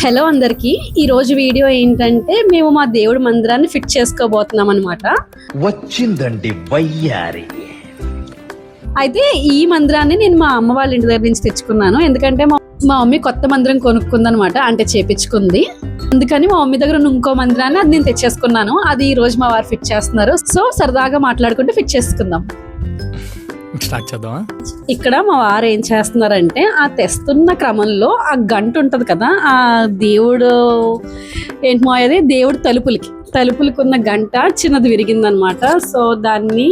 Hello అందరికి ఈ రోజు వీడియో ఏంటంటే మేము మా దేవుడి మందిరాన్ని ఫిట్ చేసుకోబోతున్నాం అనమాట. వచ్చిందండి వయ్యారి. అయితే ఈ మందిరాన్ని నేను మా అమ్మ వాళ్ళ ఇంటి దగ్గర నుంచి తెచ్చుకున్నాను. ఎందుకంటే మా మమ్మీ కొత్త మందిరం కొనుక్కుందనమాట, అంటే చేపించుకుంది. అందుకని మా మమ్మీ దగ్గర ఇంకో మందిరాన్ని అది నేను తెచ్చేసుకున్నాను. అది ఈ రోజు మా వారు ఫిట్ చేస్తున్నారు. సో సరదాగా మాట్లాడుకుంటూ ఫిట్ చేసుకుందాం. ఇక్కడ మా వారు ఏం చేస్తున్నారంటే ఆ తెస్తున్న క్రమంలో ఆ గంట ఉంటది కదా, ఆ దేవుడు ఏంటి మోయేది దేవుడు తలుపులకి ఉన్న గంట చిన్నది విరిగిందనమాట. సో దాన్ని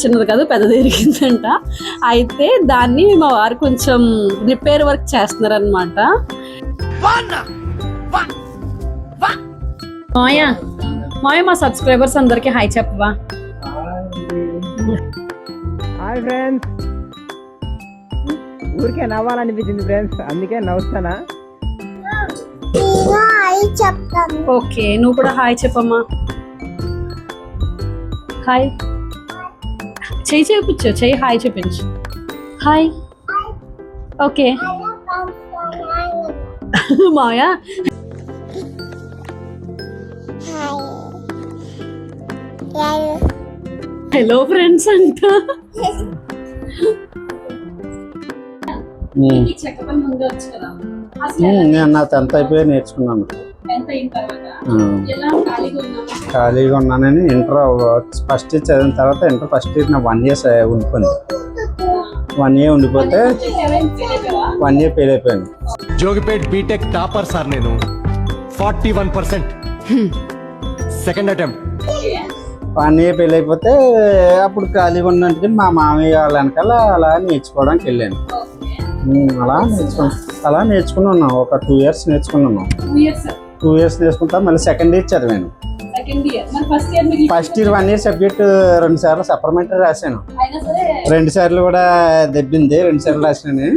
చిన్నది కాదు పెద్దది విరిగిందంట. అయితే దాన్ని మా వారు కొంచెం రిపేర్ వర్క్ చేస్తున్నారనమాట. మాయ మా సబ్స్క్రైబర్స్ అందరికి హాయ్ చెప్పవా? హాయ్ ఫ్రెండ్స్, ఊరికే నవ్వాలనిపించింది ఫ్రెండ్స్, అందుకే నవ్వుతానా. ఓకే, నువ్వు కూడా హాయ్ చెప్పమ్మా. హాయ్ చెయ్యి చూపించు, చెయ్యి హాయ్ చూపించు. హాయ్. ఓకే మాయా హలో ఫ్రెండ్స్ అంట. నేను నా 10th అయిపోయి నేర్చుకున్నాను. ఖాళీగా ఉన్నానని ఇంటర్ ఫస్ట్ ఇయర్ చదివిన తర్వాత ఇంటర్ ఫస్ట్ ఇయర్ నా 1 year ఉండిపోయింది. 1 year ఉండిపోతే 1 year ఫెయిల్ అయిపోయాను. జోగిపేట్ బీటెక్ టాపర్ సార్ నేను. 41% సెకండ్ అటెంప్ట్. 1 year ఫెయిల్ అయిపోతే అప్పుడు ఖాళీగా ఉన్నందుకు మా మామయ్య వాళ్ళ వెనకాల అలా నేర్చుకోవడానికి వెళ్ళాను. అలా నేర్చుకుని ఉన్నాం. ఒక 2 years నేర్చుకున్నాను. 2 years నేర్చుకుంటా మళ్ళీ సెకండ్ ఇయర్ చదివాను. ఫస్ట్ ఇయర్ 1 year సబ్జెక్ట్ 2 సార్లు సప్లిమెంటరీ రాశాను. 2 సార్లు కూడా దెబ్బింది. 2 సార్లు రాశాను.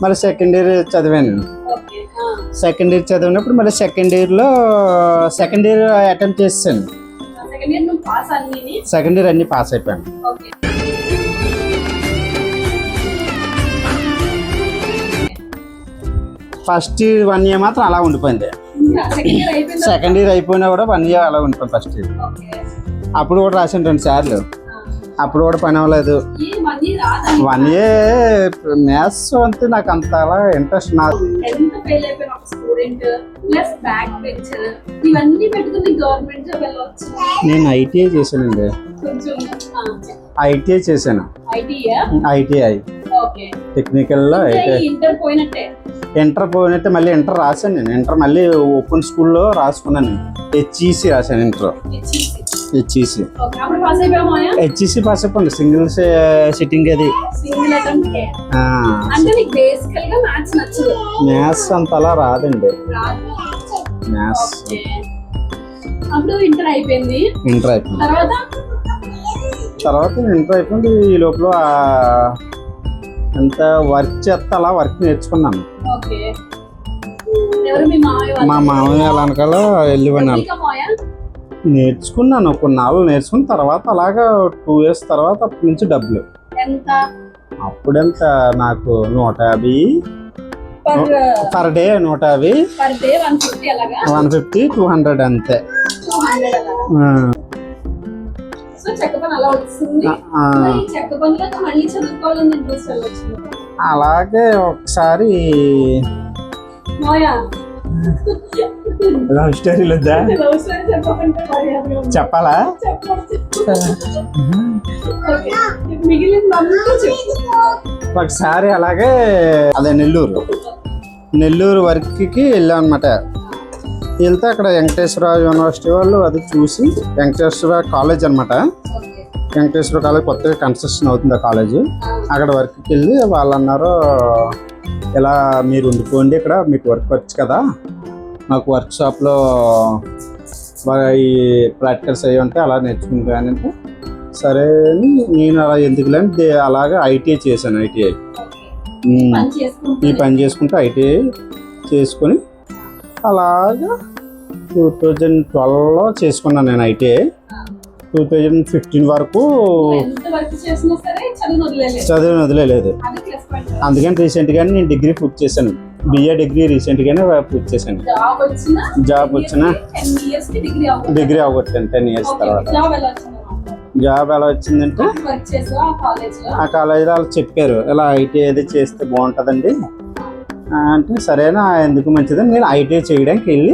మళ్ళీ సెకండ్ ఇయర్ చదివాను. సెకండ్ ఇయర్ చదివినప్పుడు మళ్ళీ సెకండ్ ఇయర్ అటెంప్ట్ చేసాను. సెకండ్ ఇయర్ అన్ని పాస్ అయిపోయాను. ఫస్ట్ 1 year మాత్రం అలా ఉండిపోయింది. సెకండ్ ఇయర్ అయిపోయినా కూడా 1 year అలా ఉండిపోయింది. ఫస్ట్ ఇయర్ అప్పుడు కూడా రాశాను 2 సార్లు. అప్పుడు కూడా పని అవ్వలేదు. 1 year మ్యాథ్స్ అంతే నాకు అంత అలా ఇంట్రెస్ట్. నేను ఐటీఐ చేశానండి. ఐటీఐ చేశాను. ఐటీఐ టెక్నికల్లో ఇంటర్ పోయినట్టే మళ్ళీ ఇంటర్ రాశాను. నేను ఇంటర్ మళ్ళీ ఓపెన్ స్కూల్లో రాసుకున్నాను. హెచ్ఈసి రాశాను. ఇంటర్ హెచ్ఈసి పాస్ అయిపోయింది. సింగిల్ సిట్టింగ్ అది. మ్యాథ్స్ అంత అలా రాదండి. మ్యాథ్స్ ఇంటర్ అయిపోయింది. తర్వాత ఇంటర్ అయిపోయింది. ఈ లోపల ఎంత వర్క్ చేస్తా అలా వర్క్ నేర్చుకున్నాను. మా మామయ్య వాళ్ళ వెనకాల వెళ్ళిపోయినాను. నేర్చుకున్నాను. కొన్నాళ్ళు నేర్చుకున్న తర్వాత అలాగా 2 years తర్వాత అప్పటి నుంచి డబ్బులు అప్పుడెంత నాకు 150 పర్ డే. 150 150 200 అంతే. అలాగే ఒకసారి లవ్ స్టోరీలు వద్దా చెప్పాలా? ఒకసారి అలాగే అదే నెల్లూరు వర్క్కి వెళ్ళాం అనమాట. వెళ్తే అక్కడ వెంకటేశ్వర యూనివర్సిటీ వాళ్ళు అది చూసి, వెంకటేశ్వర కాలేజ్ అనమాట. వెంకటేశ్వర కాలేజ్ కొత్తగా కన్స్ట్రక్షన్ అవుతుంది ఆ కాలేజ్. అక్కడ వర్క్కి వెళ్ళి వాళ్ళు అన్నారు, ఇలా మీరు ఉండిపోండి, ఇక్కడ మీకు వర్క్ వచ్చు కదా, మాకు వర్క్షాప్లో ఈ ప్రాక్టికల్స్ అయ్యి ఉంటే అలా నేర్చుకుంటానంటే సరే అని నేను అలా ఎందుకులేని అలాగే ఐటీఐ చేశాను. ఐటీఐ ఈ పని చేసుకుంటే ఐటీఐ చేసుకొని అలాగా 2012లో చేసుకున్నాను నేను ఐటీఐ. 2015 వరకు ఎంత వర్క్ చేసినా సరే చదువు వదిలేదు. చదువుని వదిలేదు. అందుకని రీసెంట్గానే నేను డిగ్రీ పూర్తి చేశాను. బిఏ డిగ్రీ రీసెంట్గానే పూర్తి చేశాను. జాబ్ వచ్చినా డిగ్రీ అవగొట్టాను 10 years తర్వాత. జాబ్ ఎలా వచ్చిందంటే ఆ కాలేజీలో వాళ్ళు చెప్పారు ఇలా ఐటీ ఏది చేస్తే బాగుంటుందండి అంటే సరేనా ఎందుకు మంచిదని నేను ఐటీఐ చేయడానికి వెళ్ళి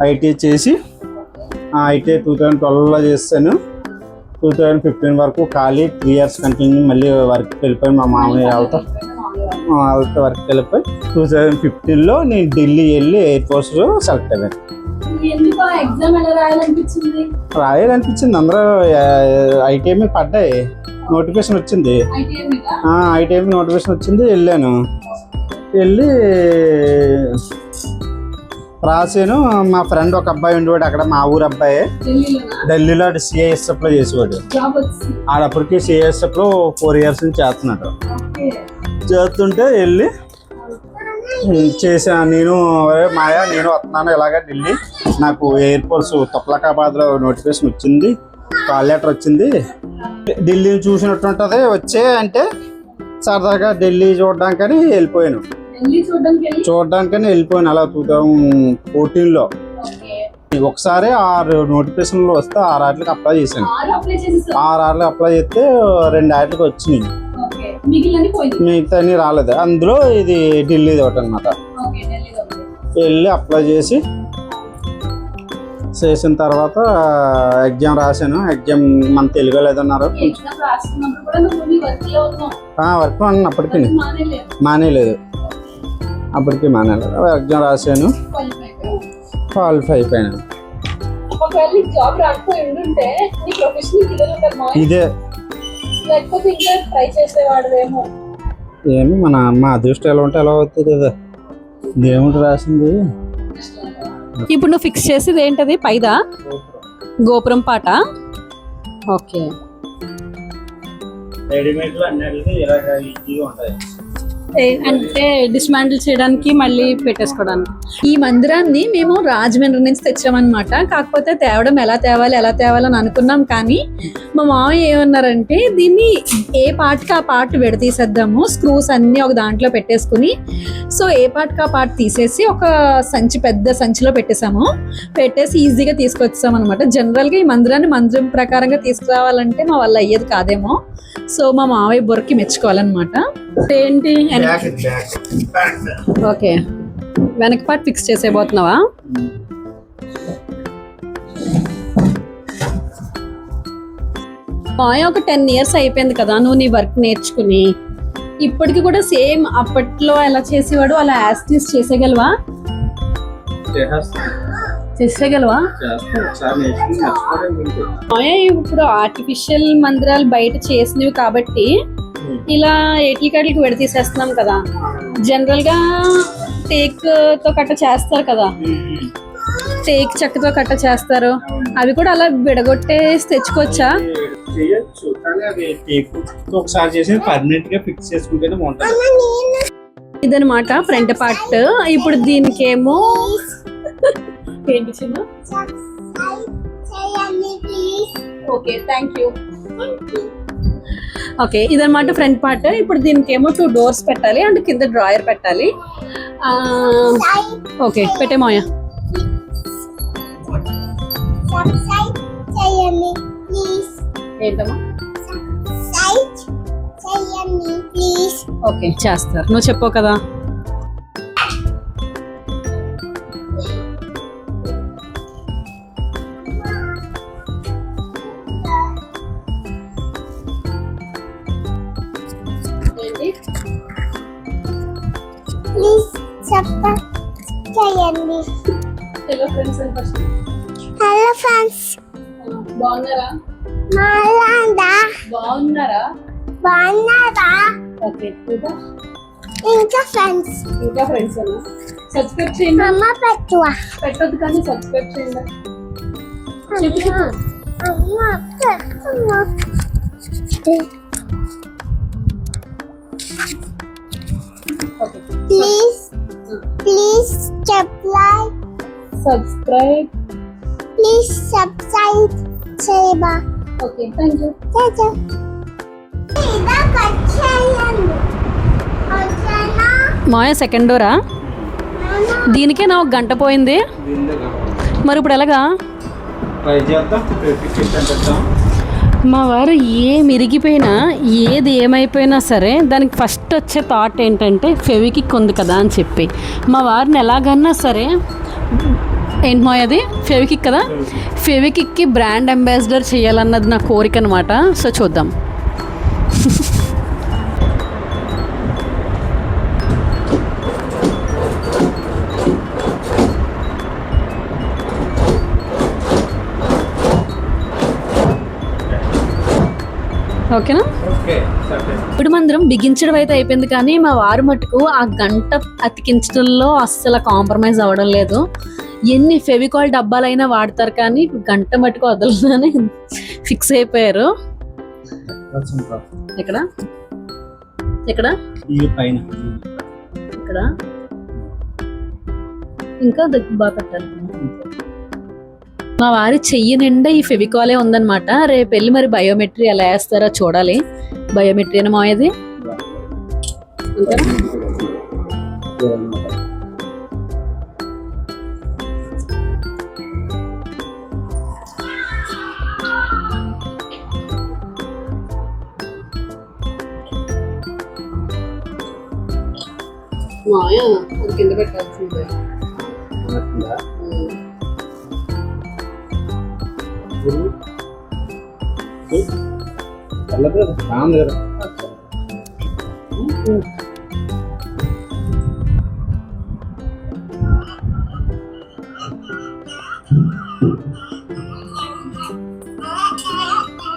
ఐటీఐ చేసి ఐటీఐ 2012లో చేస్తాను. 2015 వరకు ఖాళీ 3 years కంటిన్యూ మళ్ళీ వర్క్ వెళ్ళిపోయి మా మామయ్య వాళ్ళతో వర్క్ వెళ్ళిపోయి 2015లో నేను ఢిల్లీ వెళ్ళి ఎయిర్ ఫోర్స్లో సెలెక్ట్ అయ్యాను. రాయాలనిపించింది. అందరూ ఐటీఐ మీద పడ్డాయి, నోటిఫికేషన్ వచ్చింది. ఐటీఐ నోటిఫికేషన్ వచ్చింది, వెళ్ళాను. వెళ్ళి రాసాను. మా ఫ్రెండ్ ఒక అబ్బాయి ఉండేవాడు అక్కడ, మా ఊరు అబ్బాయి, ఢిల్లీలో సిఐఎస్ఎఫ్లో చేసేవాడు. ఆడప్పటికి సిఐఎస్ఎఫ్లో 4 years నుంచి చేస్తున్నాడు. చేస్తుంటే వెళ్ళి చేసా. నేను మాయా నేను వస్తున్నాను ఇలాగ ఢిల్లీ, నాకు ఎయిర్ ఫోర్స్ తుగ్లకాబాద్లో నోటిఫికేషన్ వచ్చింది, కాల్ లెటర్ వచ్చింది, ఢిల్లీ చూసినట్టు ఉంటుంది వచ్చే అంటే సరదాగా ఢిల్లీ చూడడానికని వెళ్ళిపోయాను. అలా 2014లో ఒకసారి 6 నోటిఫికేషన్లు వస్తే 6 ఆటలకి అప్లై చేశాను. 6 ఆటలకి అప్లై చేస్తే 2 ఆటలకి వచ్చినాయి, మిగతా అన్ని రాలేదు. అందులో ఇది ఢిల్లీది ఒకటి అనమాట. వెళ్ళి అప్లై చేసిన తర్వాత ఎగ్జామ్ రాశాను. ఎగ్జామ్ మన తెలుగు లేదన్నారు. వర్క్ అప్పటికి మానేలేదు. ఎగ్జామ్ రాశాను, క్వాలిఫై అయిపోయాను. ఇదే ఏమి మన అమ్మ అదృష్టం ఎలా ఉంటే ఎలా అవుతుంది కదా, దేవుడు రాసింది. ఇప్పుడు నువ్వు ఫిక్స్ చేసేది ఏంటది? పైదా గోపురం పాట. ఓకే, రెడీమేడ్ అన్నిటికీ ఇలాగ ఈజీగా ఉంటాయి. అంటే డిస్మాంటిల్ చేయడానికి మళ్ళీ పెట్టేసుకోవడానికి. ఈ మందిరాన్ని మేము రాజమండ్రి నుంచి తెచ్చామన్నమాట. కాకపోతే తేవడం ఎలా తేవాలని అనుకున్నాం. కానీ మా మామయ్య ఏమన్నారంటే దీన్ని ఏ పార్ట్కి ఆ పార్ట్ విడతీసేద్దాము, స్క్రూస్ అన్నీ ఒక దాంట్లో పెట్టేసుకుని. సో ఏ పార్ట్కి ఆ పార్ట్ తీసేసి ఒక పెద్ద సంచిలో పెట్టేసి ఈజీగా తీసుకొచ్చాం అనమాట. జనరల్గా ఈ మందిరం ప్రకారంగా తీసుకురావాలంటే మా వల్ల అయ్యేది కాదేమో. సో మా మామయ్య బుర్రకి మెచ్చుకోవాలన్నమాట. ఏంటి ఓకే, వెనక పార్ట్ ఫిక్స్ చేసేయబోతున్నావా? మాయ ఒక 10 years అయిపోయింది కదా నువ్వు నీ వర్క్ నేర్చుకుని. ఇప్పటికి కూడా సేమ్ అప్పట్లో ఎలా చేసేవాడు అలా యాస్టీస్ చేసేయగలవా? మాయ ఇప్పుడు ఆర్టిఫిషియల్ మందిరాలు బయట చేసినవి కాబట్టి ఇలా ఏటికాటికి విడతీసేస్తున్నాం కదా. జనరల్ గా టేక్ తో కట్ట చేస్తారు కదా, టేక్ చెక్కతో కట్ట చేస్తారు. అవి కూడా అలా విడగొట్టేసి తెచ్చుకోవచ్చా? ఇదనమాట ఫ్రంట్ పార్ట్. ఇప్పుడు దీనికేమో ఏంటి చిన్న? Okay, thank you. ఓకే, ఇదన్నమాట ఫ్రంట్ పార్ట్. ఇప్పుడు దీనికేమో 2 doors పెట్టాలి అండ్ కింద డ్రాయర్ పెట్టాలి. ఓకే, పెట్టేమోయా. ఏంటమ్మా? ఓకే, చేస్తారు. నువ్వు చెప్పు కదా. హలో ఫ్రెండ్స్, బాగున్నారా? ఓకే, ఇంకా ఫ్రెండ్స్ సబ్స్క్రైబ్ చేయండి. పెట్టొద్దు కానీ సబ్స్క్రైబ్ చేయండి. Please subscribe. Subscribe. Please subscribe. Say bye. Okay thank you. చాచా ఇదా కచ్చేయండి వచ్చేనా మాయ సెకండ్ డోరా? దీనికే నా 1 గంట పోయింది. మరి ఇప్పుడు ఎలాగా? ట్రై చేద్దాం, పెట్టేద్దాం. మా వారు ఏం ఇరిగిపోయినా ఏది ఏమైపోయినా సరే దానికి ఫస్ట్ వచ్చే థాట్ ఏంటంటే ఫెవికిక్ ఉంది కదా అని చెప్పి మా వారిని ఎలాగన్నా సరే ఏంటి మా అది ఫెవికిక్ కదా, ఫెవికిక్కి బ్రాండ్ అంబాసిడర్ చేయాలన్నది నా కోరిక అనమాట. సో చూద్దాం. ఓకేనా? ఇప్పుడు మందిరం బిగించడం అయితే అయిపోయింది, కానీ మా వారు మటుకు ఆ గంట అతికించడంలో అస్సలు కాంప్రమైజ్ అవ్వడం లేదు. ఎన్ని ఫెవికాల్ డబ్బాలైనా వాడతారు కానీ గంట మటుకు వదలదని ఫిక్స్ అయిపోయారు. ఇక్కడ ఇక్కడ ఈ పైన ఇక్కడ ఇంకా బాగా పెట్టాలి. మా వారి చెయ్యి నిండా ఈ ఫెవికాలే ఉందన్నమాట. రేపు వెళ్ళి మరి బయోమెట్రీ ఎలా వేస్తారో చూడాలి. బయోమెట్రీ అని మాయది మాయ కింద పెట్టాల్సిందే.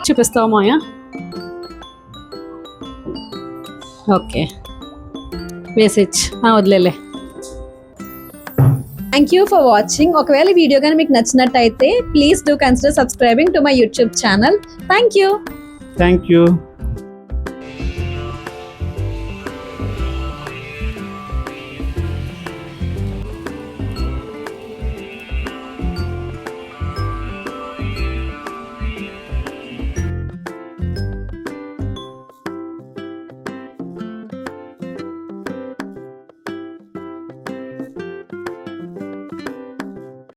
చూపిస్తావా మాయ? ఓకే మెసేజ్ వదిలేలే. Thank you for watching. ఒకవేళ ఈ వీడియో కానీ మీకు నచ్చినట్టయితే please do consider subscribing to my YouTube channel. Thank you. Thank you.